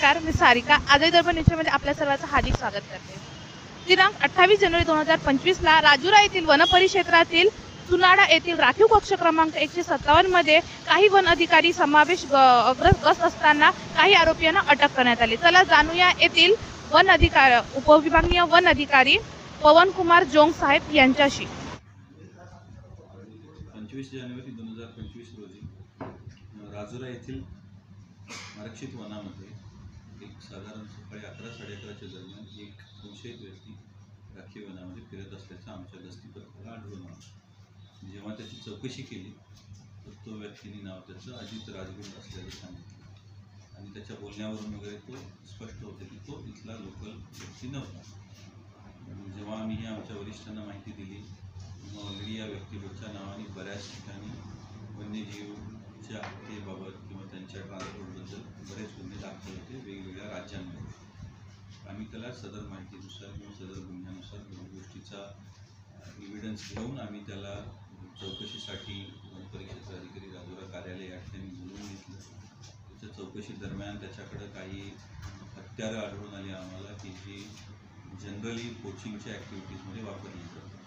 नमस्कार, मी सारिका. आजही दर्पण न्यूजमध्ये आपल्या सर्वांचं हार्दिक स्वागत करते. दिनांक 28 जानेवारी 2025 ला राजुरा येथील वन परिक्षेत्रातील चुनाडा येथील राखीव कक्ष क्रमांक 157 मध्ये काही वन अधिकारी समावेश गस्त असताना काही आरोपींना अटक करण्यात आली. चला जाणूया येथील वन अधिकारी उपविभागीय वन अधिकारी पवन कुमार जोंग साहेब यांच्याशी. 25 जानेवारी 2025 रोजी राजुरा येथील आरक्षित वनामध्ये एक साधारण सकाळी 11-11:30च्या दरम्यान एक संशयित व्यक्ती राखीव वनामध्ये फिरत असल्याचं आमच्या गस्ती पथकाला आढळून आलं. जेव्हा त्याची चौकशी केली तर तो व्यक्तीने नाव त्याचं अजित राजगुरू असल्याचं सांगितलं आणि त्याच्या बोलण्यावरून वगैरे तो स्पष्ट होतं की तो इथला लोकल व्यक्ती नव्हता. जेव्हा आम्ही आमच्या वरिष्ठांना माहिती दिली ऑलरेडी या व्यक्तीच्या नावाने बऱ्याच ठिकाणी वन्यजीवच्या हत्येबाबत किंवा त्यांच्या ट्रान्सपोर्टबद्दल बरेच गुन्हे दाखल होते वेगवेगळ्या राज्यांमध्ये. आम्ही त्याला सदर माहितीनुसार किंवा सदर गुन्ह्यानुसार दोन गोष्टीचा एव्हिडन्स घेऊन आम्ही त्याला चौकशीसाठी परिक्षेत्र अधिकारी राजुरा कार्यालय या ठिकाणी बोलवून घेतलं. त्याच्या चौकशी दरम्यान त्याच्याकडं काही हत्यारं आढळून आली आम्हाला की जी जनरली पोचिंगच्या ॲक्टिव्हिटीजमध्ये वापरली जातात.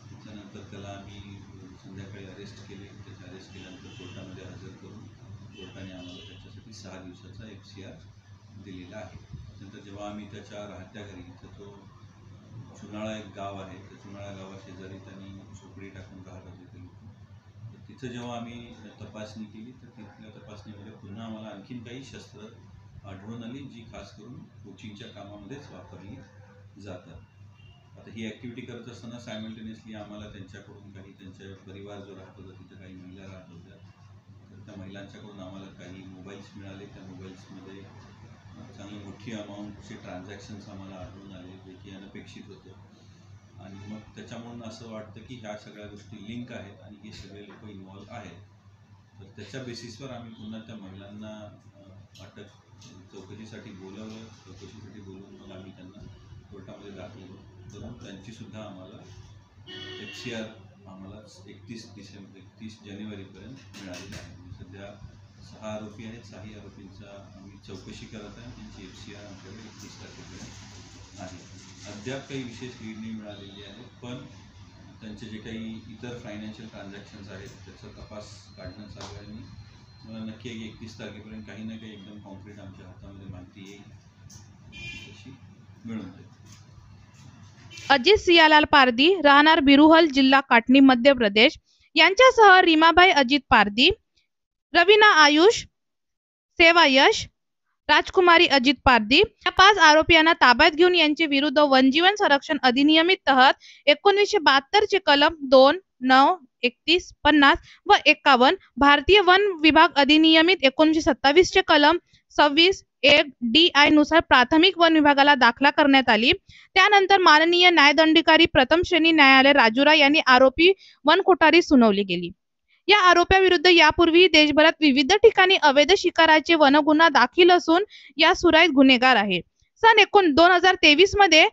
त्याच्यानंतर त्याला आम्ही संध्याकाळी अरेस्ट केले. त्याच्या अरेस्ट केल्यानंतर कोर्टामध्ये हजर करून कोर्टाने आम्हाला त्याच्यासाठी 6 दिवसाचा FCR दिलेला आहे. त्यानंतर जेव्हा आम्ही त्याच्या राहत्या घरी तर तो चुनाळा एक गाव आहे, त्या चुनाळा गावाशेजारी त्यांनी झोपडी टाकून राहत होते ते लोक. तर तिथं जेव्हा आम्ही तपासणी केली तर तिथल्या तपासणीमध्ये पुन्हा आम्हाला आणखीन काही शस्त्र आढळून आली जी खास करून कोचिंगच्या कामामध्येच वापरली जातात. आता ही ॲक्टिव्हिटी करत असताना सायमल्टेनियसली आम्हाला त्यांच्याकडून काही त्यांच्या परिवार जो राहत होता तिथं काही महिला राहत होत्या तर त्या महिलांच्याकडून आम्हाला काही मोबाईल्स मिळाले. त्या मोबाईल्समध्ये चांगली मोठी अमाऊंटचे ट्रान्झॅक्शन्स आम्हाला आढळून आले जे की अनपेक्षित होतं आणि मग त्याच्यामुळून असं वाटतं की ह्या सगळ्या गोष्टी लिंक आहेत आणि हे सगळे लोक इन्व्हॉल्व आहेत. तर त्याच्या बेसिसवर आम्ही पुन्हा त्या महिलांना अटक चौकशीसाठी बोलवलं. चौकशीसाठी बोलवून मग आम्ही त्यांना कोर्टामध्ये दाखल करून त्यांचीसुद्धा आम्हाला FCR आम्हाला 31 जानेवारीपर्यंत मिळालेली आहे. सध्या 6 आरोपी आहेत. 6ही आरोपींचा आम्ही चौकशी करत आहे. त्यांची FCR आमच्याकडे 31 तारखेपर्यंत आहे. अद्याप काही विशेष लीड नाही मिळालेली आहे पण त्यांचे जे काही इतर फायनान्शियल ट्रान्झॅक्शन्स आहेत त्याचा तपास काढणं चालू आहे आणि मला नक्की 31 तारखेपर्यंत काही ना काही एकदम कॉन्क्रीट आमच्या हातामध्ये माहिती येईल तशी मिळून जाईल. अजित सियालाल पारदी राहणार बिरुहल जिल्हा काटनी मध्य प्रदेश यांच्यासह रीमाबाई अजित पारदी, रवीना आयुष, सेवा यश, राजकुमारी अजित पारदी या 5 आरोपींना ताब्यात घेऊन यांचे विरुद्ध वनजीवन संरक्षण अधिनियमित तहत 1972 चे कलम 2, 9, 31, 50 व 51, भारतीय वन विभाग अधिनियमित 1927 चे कलम 26, 1 DI नुसार प्राथमिक वन विभागाला दाखला करण्यात आली. त्यानंतर माननीय न्यायदंडाधिकारी प्रथम श्रेणी न्यायालय राजुरा यांनी आरोपी वन कोठारी सुनावली गेली. या आरोपाविरुद्ध यापूर्वी देशभरात विविध ठिकाणी अवैध शिकाराचे वनगुन्हा दाखल असून या सुराईत गुन्हेगार आहे. सन 2023 मध्ये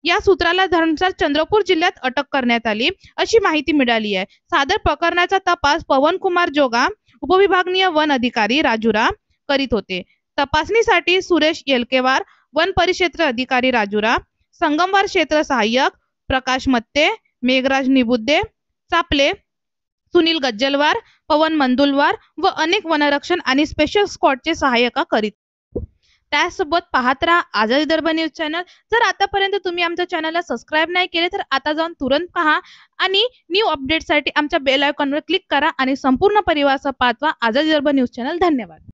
या सूत्राला धर्मसार चंद्रपूर जिल्ह्यात अटक करण्यात आली अशी माहिती मिळाली आहे. सदर प्रकरणाचा तपास पवन कुमार जोगा उपविभागीय वन अधिकारी राजुरा करीत होते. तपासणीसाठी सुरेश येलकेवार वन परिक्षेत्र अधिकारी राजुरा, संगमवार क्षेत्र सहाय्यक प्रकाश मत्ते, मेघराज निबुद्दे चापले, सुनील गज्जलवार, पवन मंदुलवार व अनेक वनरक्षण आणि स्पेशल स्क्वॉडचे सहाय्यका करीत. त्यासोबत पाहत राहा आझादी दर्पण न्यूज चॅनल. जर आतापर्यंत तुम्ही आमच्या चॅनलला सबस्क्राईब नाही केले तर आता जाऊन तुरंत पहा आणि न्यू अपडेटसाठी आमच्या बेल आयकॉनवर क्लिक करा आणि संपूर्ण परिवारासह पाहत राहा आझादी दर्पण न्यूज चॅनल. धन्यवाद.